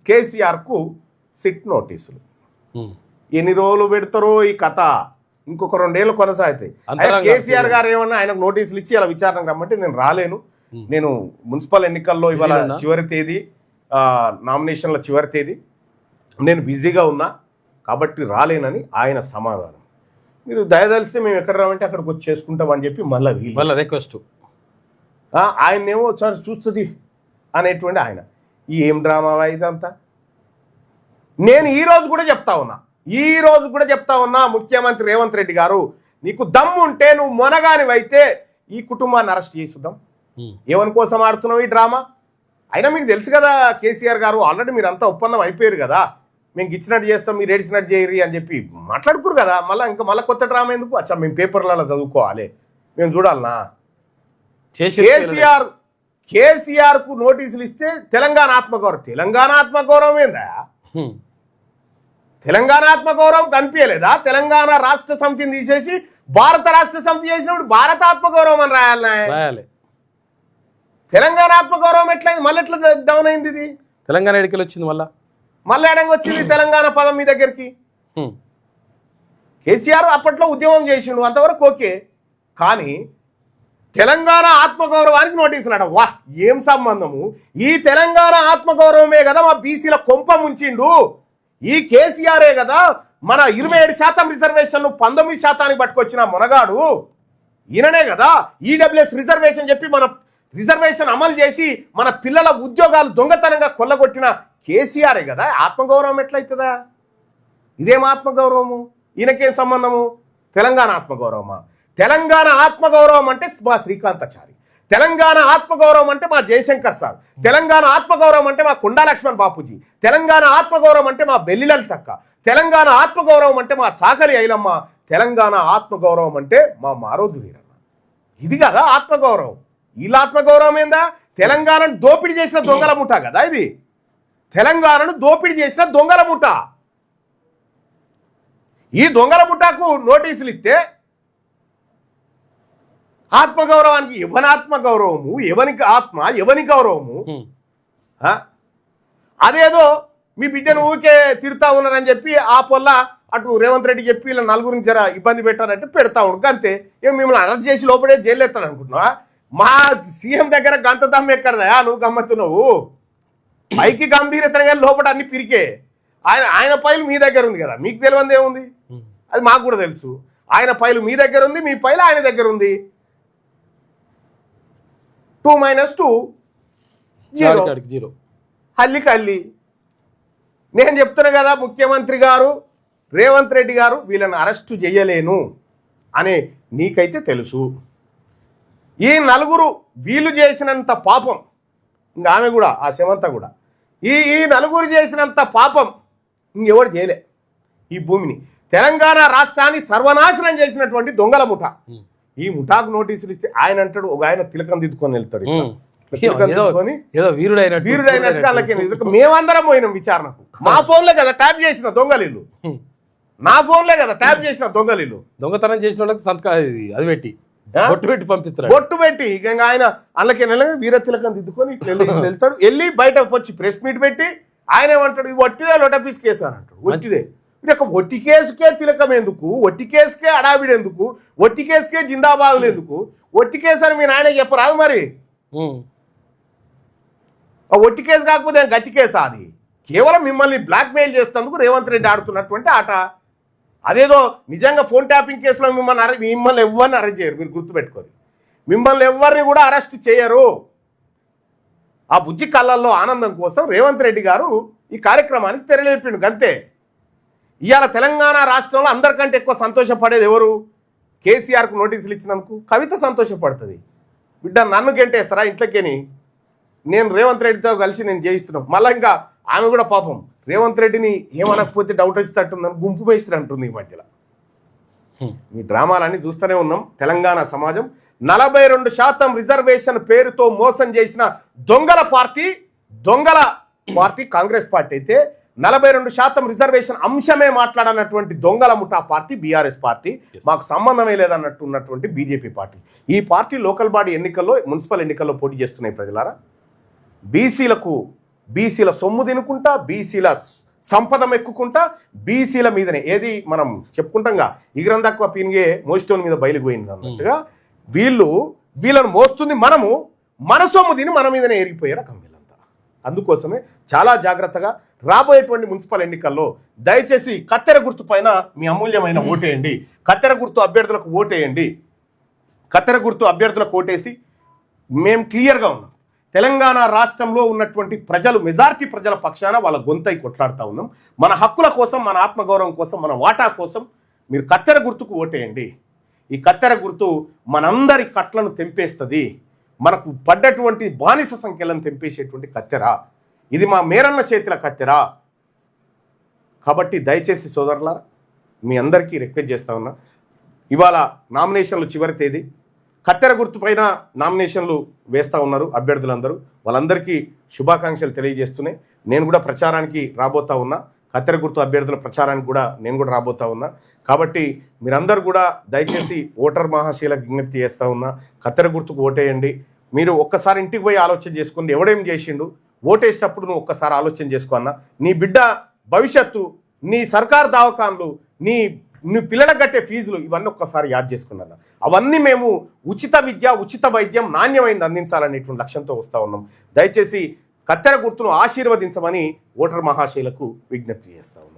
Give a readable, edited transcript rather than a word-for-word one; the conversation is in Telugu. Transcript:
కేసీఆర్కు సిట్ నోటీసులు. ఎన్ని రోజులు పెడతారో ఈ కథ, ఇంకొక 2 ఏళ్ళు కొనసాగుతాయి. కేసీఆర్ గారు ఏమన్నా ఆయనకు నోటీసులు ఇచ్చి అలా విచారణకు రమ్మంటే నేను రాలేను, నేను మున్సిపల్ ఎన్నికల్లో ఇవాళ చివరి తేదీ, నామినేషన్ల చివరి తేదీ, నేను బిజీగా ఉన్నా కాబట్టి రాలేనని ఆయన సమాధానం. మీరు దయదలిస్తే మేము ఎక్కడ రామంటే అక్కడికి వచ్చి చేసుకుంటామని చెప్పి మళ్ళీ రిక్వెస్ట్. ఆయన్నేమో ఒకసారి చూస్తుంది అనేటువంటి ఆయన. ఏం డ్రామా ఇదంతా? నేను ఈ రోజు కూడా చెప్తా ఉన్నా ముఖ్యమంత్రి రేవంత్ రెడ్డి గారు, నీకు దమ్ము ఉంటే నువ్వు మొనగానివైతే ఈ కుటుంబాన్ని అరెస్ట్ చేసుద్దాం. ఎవరి కోసం ఆడుతున్నావు ఈ డ్రామా? అయినా మీకు తెలుసు కదా కేసీఆర్ గారు, ఆల్రెడీ మీరు అంతా ఒప్పందం అయిపోయారు కదా, మేము ఇచ్చినట్టు చేస్తాం మీరు ఏడిచినట్టు చేయరు అని చెప్పి మాట్లాడుకురు కదా. మళ్ళీ కొత్త డ్రామా ఎందుకు? అచ్చా మేము పేపర్లలో చదువుకోవాలి, మేము చూడాలనా? కేసీఆర్కు నోటీసులు ఇస్తే తెలంగాణ ఆత్మగౌరవం ఏందా? తెలంగాణ ఆత్మగౌరవం కనిపించలేదా? తెలంగాణ రాష్ట్ర సమితిని తీసేసి భారత రాష్ట్ర సమితి చేసినప్పుడు భారత ఆత్మగౌరవం అని రాయాలి. తెలంగాణ ఆత్మగౌరవం ఎట్లయింది? మళ్ళీ ఎట్లా డౌన్ అయింది? ఇది తెలంగాణ ఎడికలు వచ్చింది, మళ్ళీ ఎడంగా వచ్చింది తెలంగాణ పదం మీ దగ్గరికి. కేసీఆర్ అప్పట్లో ఉద్యమం చేసిండు, అంతవరకు ఓకే. కానీ తెలంగాణ ఆత్మగౌరవానికి నోటీసులు అడ, వా ఏం సంబంధము? ఈ తెలంగాణ ఆత్మగౌరవమే కదా మా బీసీల కొంప ముంచిండు. ఈ కేసీఆరే కదా మన 27% రిజర్వేషన్ 19% పట్టుకొచ్చిన మొనగాడు. ఈయననే కదా ఈడబ్ల్యూఎస్ రిజర్వేషన్ చెప్పి మన రిజర్వేషన్ అమలు చేసి మన పిల్లల ఉద్యోగాలు దొంగతనంగా కొల్లగొట్టిన కేసీఆరే కదా. ఆత్మగౌరవం ఎట్లయితుందా? ఇదేం ఆత్మగౌరవము? ఈయనకేం సంబంధము? తెలంగాణ ఆత్మగౌరవమా? తెలంగాణ ఆత్మగౌరవం అంటే మా శ్రీకాంతాచారి, తెలంగాణ ఆత్మగౌరవం అంటే మా జయశంకర్ సార్, తెలంగాణ ఆత్మగౌరవం అంటే మా కొండా లక్ష్మణ్ బాపూజీ, తెలంగాణ ఆత్మగౌరవం అంటే మా బెల్లిలలితక్క, తెలంగాణ ఆత్మగౌరవం అంటే మా చాకలి ఐలమ్మ, తెలంగాణ ఆత్మగౌరవం అంటే మా మారోజు వీరన్న. ఇది కదా ఆత్మగౌరవం. వీళ్ళ ఆత్మగౌరవం ఏందా? తెలంగాణను దోపిడీ చేసిన దొంగల ముఠా కదా ఇది. తెలంగాణను దోపిడీ చేసిన దొంగల ముఠా. ఈ దొంగల ముఠాకు నోటీసులు ఇస్తే ఆత్మగౌరవానికి ఎవని ఆత్మగౌరవము, ఎవనికి ఆత్మ, ఎవని గౌరవము? అదేదో మీ బిడ్డను ఊరికే తిడతా ఉన్నారని చెప్పి ఆ పొల్ల అటు రేవంత్ రెడ్డి చెప్పి ఇలా నలుగురిని జర ఇబ్బంది పెట్టారంటే పెడతా ఉండు అంతే. ఏం మిమ్మల్ని అరెస్ట్ చేసి లోపడే జైలు ఎత్తాడు అనుకుంటున్నావా? మా సీఎం దగ్గర గంత దమ్ము ఎక్కడదా? నువ్వు గమ్మత్తున్నావు. పైకి గంభీరతగా లోపల అన్ని పిరికే. ఆయన ఫైల్ మీ దగ్గర ఉంది కదా, మీకు తెలియంది ఏముంది? అది మాకు కూడా తెలుసు. ఆయన ఫైల్ మీ దగ్గర ఉంది, మీ ఫైల్ ఆయన దగ్గర ఉంది. 2 - 2 0 హల్లి. నేను చెప్తున్నా కదా ముఖ్యమంత్రి గారు రేవంత్ రెడ్డి గారు వీళ్ళని అరెస్టు చేయలేను అని నీకైతే తెలుసు. ఈ నలుగురు వీళ్ళు చేసినంత పాపం, ఇంకా ఆమె కూడా ఆ శమంత కూడా, ఈ నలుగురు చేసినంత పాపం ఇంకెవరు చేయలే. ఈ భూమిని తెలంగాణ రాష్ట్రాన్ని సర్వనాశనం చేసినటువంటి దొంగల ముఠా. ఈ ముఠాకు నోటీసులు ఇస్తే ఆయన అంటాడు, ఒక ఆయన తిలకం దిద్దుకొని వెళ్తాడు, వీరుడైనట్టు వాళ్ళకి. మేమందరం పోయినాం విచారణకు. మా ఫోన్లే కదా ట్యాప్ చేసిన దొంగలీలు, నా ఫోన్లే కదా ట్యాప్ చేసిన దొంగలీలు. దొంగతనం చేసిన వాళ్ళకి సంతకం అది పెట్టి పంపిస్తారు, బొట్టు పెట్టి. ఇంకా ఆయన అందుకే వీర తిలకం దిద్దుకొని వెళ్తాడు. వెళ్ళి బయట వచ్చి ప్రెస్ మీట్ పెట్టి ఆయన ఏమంటాడు, ఇది ఒట్టిదే లోటపీస్ కేసు అని అంటాడు. ఒట్టిదే. ఒట్టి కేసుకే తిలకం ఎందుకు? ఒట్టి కేసుకే అడావిడి ఎందుకు? ఒట్టి కేసుకే జిందాబాదులు ఎందుకు? ఒట్టి కేసు అని మీరు ఆయన చెప్పరాదు మరి. ఒట్టి కేసు కాకపోతే గట్టి కేసా? అది కేవలం మిమ్మల్ని బ్లాక్మెయిల్ చేసేందుకు రేవంత్ రెడ్డి ఆడుతున్నటువంటి ఆట. అదేదో నిజంగా ఫోన్ ట్యాపింగ్ కేసులో మిమ్మల్ని ఎవరిని అరెస్ట్ చేయరు, మీరు గుర్తుపెట్టుకోరు. మిమ్మల్ని ఎవరిని కూడా అరెస్ట్ చేయరు. ఆ బుజ్జి కళ్ళల్లో ఆనందం కోసం రేవంత్ రెడ్డి గారు ఈ కార్యక్రమానికి తెరలేపిండు గంతే. ఇవాళ తెలంగాణ రాష్ట్రంలో అందరికంటే ఎక్కువ సంతోషపడేది ఎవరు? కేసీఆర్కు నోటీసులు ఇచ్చినందుకు కవిత సంతోషపడుతుంది. బిడ్డ నన్ను గెంటేస్తారా ఇంట్లోకేని? నేను రేవంత్ రెడ్డితో కలిసి నేను చేయిస్తున్నాం. మళ్ళీ ఇంకా ఆమె కూడా పాపం రేవంత్ రెడ్డిని ఏమనకపోతే డౌట్ వచ్చేటట్టుందని గుంపు వేస్తారు అంటుంది ఈ మధ్యలో. ఈ డ్రామాలన్నీ చూస్తూనే ఉన్నాం. తెలంగాణ సమాజం 42% రిజర్వేషన్ పేరుతో మోసం చేసిన దొంగల పార్టీ కాంగ్రెస్ పార్టీ అయితే 42% రిజర్వేషన్ అంశమే మాట్లాడనటువంటి దొంగల ముఠా పార్టీ బీఆర్ఎస్ పార్టీ. మాకు సంబంధమే లేదన్నట్టు ఉన్నటువంటి బీజేపీ పార్టీ. ఈ పార్టీ లోకల్ బాడీ ఎన్నికల్లో, మున్సిపల్ ఎన్నికల్లో పోటీ చేస్తున్నాయి. ప్రజలారా, బీసీలకు బీసీల సొమ్ము తినుకుంటా, బీసీల సంపద మెక్కుకుంటా, బీసీల మీదనే ఏది మనం చెప్పుకుంటాంగా ఇగరం తక్కువ పీనిగే మోస్టోన్ మీద బయలుపోయింది అన్నట్టుగా వీళ్ళను మోస్తుంది మనము, మన సొమ్ము తిని మన మీదనే ఎరిగిపోయే రకం వీళ్ళంతా. అందుకోసమే చాలా జాగ్రత్తగా రాబోయేటువంటి మున్సిపల్ ఎన్నికల్లో దయచేసి కత్తెర గుర్తు పైన మీ అమూల్యమైన ఓటేయండి. కత్తెర గుర్తు అభ్యర్థులకు ఓటేయండి. కత్తెర గుర్తు అభ్యర్థులకు ఓటేసి మేము క్లియర్గా ఉన్నాం. తెలంగాణ రాష్ట్రంలో ఉన్నటువంటి ప్రజలు, మెజారిటీ ప్రజల పక్షాన వాళ్ళ గొంతై కొట్లాడుతూ ఉన్నాం. మన హక్కుల కోసం, మన ఆత్మగౌరవం కోసం, మన వాటా కోసం మీరు కత్తెర గుర్తుకు ఓటేయండి. ఈ కత్తెర గుర్తు మనందరి కట్లను తెంపేస్తుంది. మనకు పడ్డటువంటి బానిస సంఖ్యలను తెంపేసేటువంటి కత్తెర. ఇది మా మేరన్న చేతిల కత్తెర. కాబట్టి దయచేసి సోదరులారా మీ అందరికీ రిక్వెస్ట్ చేస్తా ఉన్నా, ఇవాళ నామినేషన్లు చివరి తేదీ. కత్తెర గుర్తు పైన నామినేషన్లు వేస్తూ ఉన్నారు అభ్యర్థులందరూ. వాళ్ళందరికీ శుభాకాంక్షలు తెలియజేస్తూనే నేను కూడా ప్రచారానికి రాబోతా ఉన్నా. కత్తెర గుర్తు అభ్యర్థుల ప్రచారానికి కూడా నేను కూడా రాబోతా ఉన్నా. కాబట్టి మీరందరూ కూడా దయచేసి ఓటర్ మహాశీలకు విజ్ఞప్తి చేస్తూ ఉన్నా, కత్తెర గుర్తుకు ఓటేయండి. మీరు ఒక్కసారి ఇంటికి పోయి ఆలోచన చేసుకోండి, ఎవడేం చేసిండు. ఓటేసేటప్పుడు నువ్వు ఒక్కసారి ఆలోచన చేసుకో అన్న. నీ బిడ్డ భవిష్యత్తు, నీ సర్కార్ దవాఖాన్లు, నీ పిల్లలకు కట్టే ఫీజులు, ఇవన్నీ ఒక్కసారి యాద్ చేసుకున్నా. అవన్నీ మేము ఉచిత విద్య, ఉచిత వైద్యం, నాణ్యమైనది అందించాలనేటువంటి లక్ష్యంతో వస్తూ ఉన్నాం. దయచేసి కత్తెర గుర్తును ఆశీర్వదించమని ఓటర్ మహాశయులకు విజ్ఞప్తి చేస్తా ఉన్నాం.